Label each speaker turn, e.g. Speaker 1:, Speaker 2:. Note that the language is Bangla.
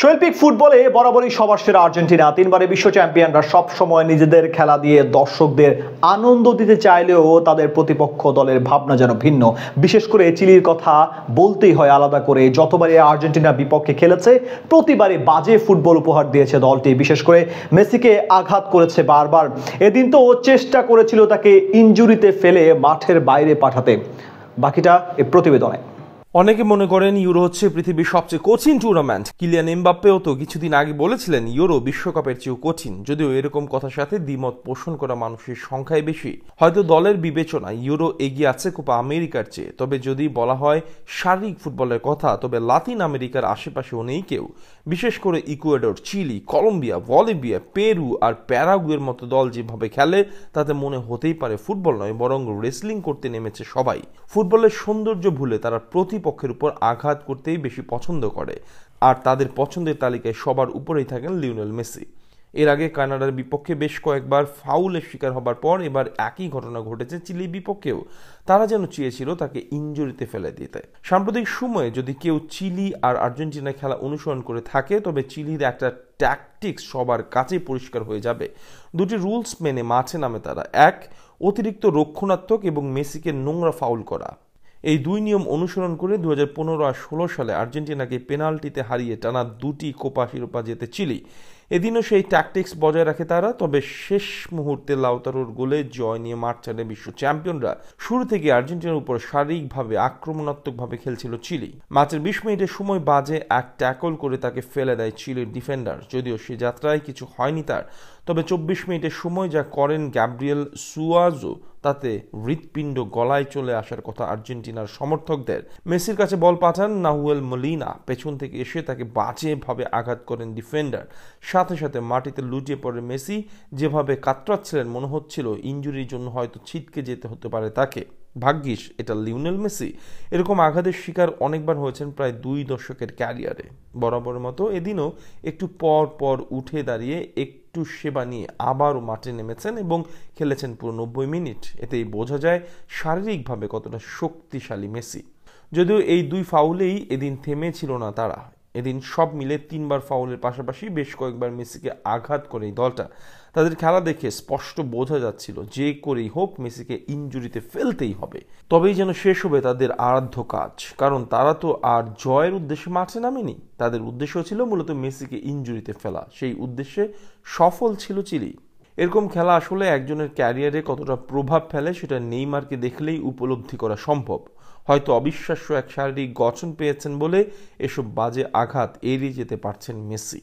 Speaker 1: শৈল্পিক ফুটবলে বরাবরই সবার সেরা আর্জেন্টিনা। তিনবারের বিশ্ব চ্যাম্পিয়নরা সব সময় নিজেদের খেলা দিয়ে দর্শকদের আনন্দ দিতে চাইলেও তাদের প্রতিপক্ষ দলের ভাবনা যেন ভিন্ন। বিশেষ করে চিলির কথা বলতেই হয় আলাদা করে। যতবারই আর্জেন্টিনার বিপক্ষে খেলেছে প্রতিবারই বাজে ফুটবল উপহার দিয়েছে দলটি। বিশেষ করে মেসিকে আঘাত করেছে বারবার। এদিন তো চেষ্টা করেছিল তাকে ইনজুরিতে ফেলে মাঠের বাইরে পাঠাতে। বাকিটা এই প্রতিবেদনে।
Speaker 2: অনেকে মনে করেন ইউরো হচ্ছে পৃথিবীর সবচেয়ে কঠিন টুর্নামেন্ট। কিলিয়ান এমবাপ্পেও তো কিছুদিন আগে বলেছিলেন ইউরো বিশ্বকাপের চেয়েও কঠিন। যদিও এরকম কথার সাথে দ্বিমত পোষণ করা মানুষের সংখ্যাই বেশি। হয়তো দলের বিবেচনায় ইউরো এগিয়ে আছে কোপা আমেরিকার চেয়ে। তবে যদি বলা হয় শারীরিক ফুটবলের কথা, তবে লাতিন আমেরিকার আশেপাশেও নেই কেউ। বিশেষ করে Ecuador, Chile, Colombia, Bolivia, Peru আর প্যারাগুয়ের মতো দল যেভাবে খেলে তাতে মনে হতেই পারে ফুটবল নয় বরং রেসলিং করতে নেমেছে সবাই। ফুটবলের সৌন্দর্য ভুলে তারা প্রতিপক্ষের উপর আঘাত করতেই বেশি পছন্দ করে। আর তাদের পছন্দের তালিকায় সবার উপরেই থাকেন লিওনেল মেসি। এর আগে কানাডার বিপক্ষে বেশ কয়েকবার ফাউলের শিকার হবার পর এবার একই ঘটনা ঘটেছে চিলির বিপক্ষেও। তারা যেন চেয়েছিল তাকে ইনজুরিতে ফেলে দিতে। সাম্প্রতিক সময়ে যদি কেউ চিলি আর আর্জেন্টিনা খেলা অনুসরণ করে থাকে, তবে চিলির একটা ট্যাকটিক্স সবার কাছেই পরিষ্কার হয়ে যাবে। দুটি রুলস মেনে মাঠে নামে তারা। এক, অতিরিক্ত রক্ষণাত্মক এবং মেসিকে নোংরা ফাউল করা। এই দুই নিয়ম অনুসরণ করে 2015 আর 16 সালে আর্জেন্টিনাকে পেনাল্টিতে হারিয়ে টানা দুটি কোপা শিরোপা জেতে চিলি। এদিনও সেই ট্যাকটিক্স বজায় রাখে তারা। তবে শেষ মুহূর্তে লাউতারোর গোলে জয় নিয়ে মাঠ ছাড়ে বিশ্ব চ্যাম্পিয়নরা। শুরু থেকে আর্জেন্টিনার উপর শারীরিকভাবে আক্রমণাত্মকভাবে খেলছিল চিলি। ম্যাচের 20 মিনিটের সময় বাজে এক ট্যাকল করে তাকে ফেলে দেয় চিলির ডিফেন্ডার। যদিও সে যাত্রায় কিছু হয়নি তার, তবে 24 মিনিটের সময় যা করেন গ্যাব্রিয়েল সুয়াজো, তাতে হৃৎপিণ্ড গলায় চলে আসার কথা আর্জেন্টিনার সমর্থকদের। মেসির কাছে বল পাঠান নাহুয়েল মলিনা। পেছন থেকে এসে তাকে বাজেভাবে আঘাত করেন ডিফেন্ডার। সাথে সাথে মাটিতে লুটিয়ে পড়ে মেসি। যেভাবে কাতরাচ্ছিলেন মনে হচ্ছিল ইনজুরির জন্য হয়তো ছিটকে যেতে হতে পারে তাকে। ভাগ্যিস এটা লিওনেল মেসি। এরকম আঘাতের শিকার অনেকবার হয়েছেন প্রায় 2 দশকের ক্যারিয়ারে। বরাবরের মতো এদিনও একটু পর পর উঠে দাঁড়িয়ে একটু সেবা নিয়ে আবারও মাঠে নেমেছেন এবং খেলেছেন পুরো 90 মিনিট। এতেই বোঝা যায় শারীরিকভাবে কতটা শক্তিশালী মেসি। যদিও এই দুই ফাউলেই এদিন থেমেছিল না তারা। এদিন সব মিলে 3বার ফাউলের পাশাপাশি বেশ কয়েকবার মেসিকে আঘাত করে এই দলটা। তাদের খেলা দেখে স্পষ্ট বোঝা যাচ্ছিল যে করেই হোক মেসিকে ইনজুরিতে ফেলতেই হবে। তবেই যেন শেষ হবে তাদের আরাধ্য কাজ। কারণ তারা তো আর জয়ের উদ্দেশ্যে মাঠে নামেনি। তাদের উদ্দেশ্য ছিল মূলত মেসিকে ইনজুরিতে ফেলা। সেই উদ্দেশ্যে সফল ছিল চিলি। এরকম খেলা আসলে একজনের ক্যারিয়ারে কতটা প্রভাব ফেলে সেটা নেইমারকে দেখলেই উপলব্ধি করা সম্ভব। হয়তো অবিশ্বাস্য এক শারীরিক গঠন পেয়েছেন বলে এসব বাজে আঘাত এড়িয়ে যেতে পারছেন মেসি।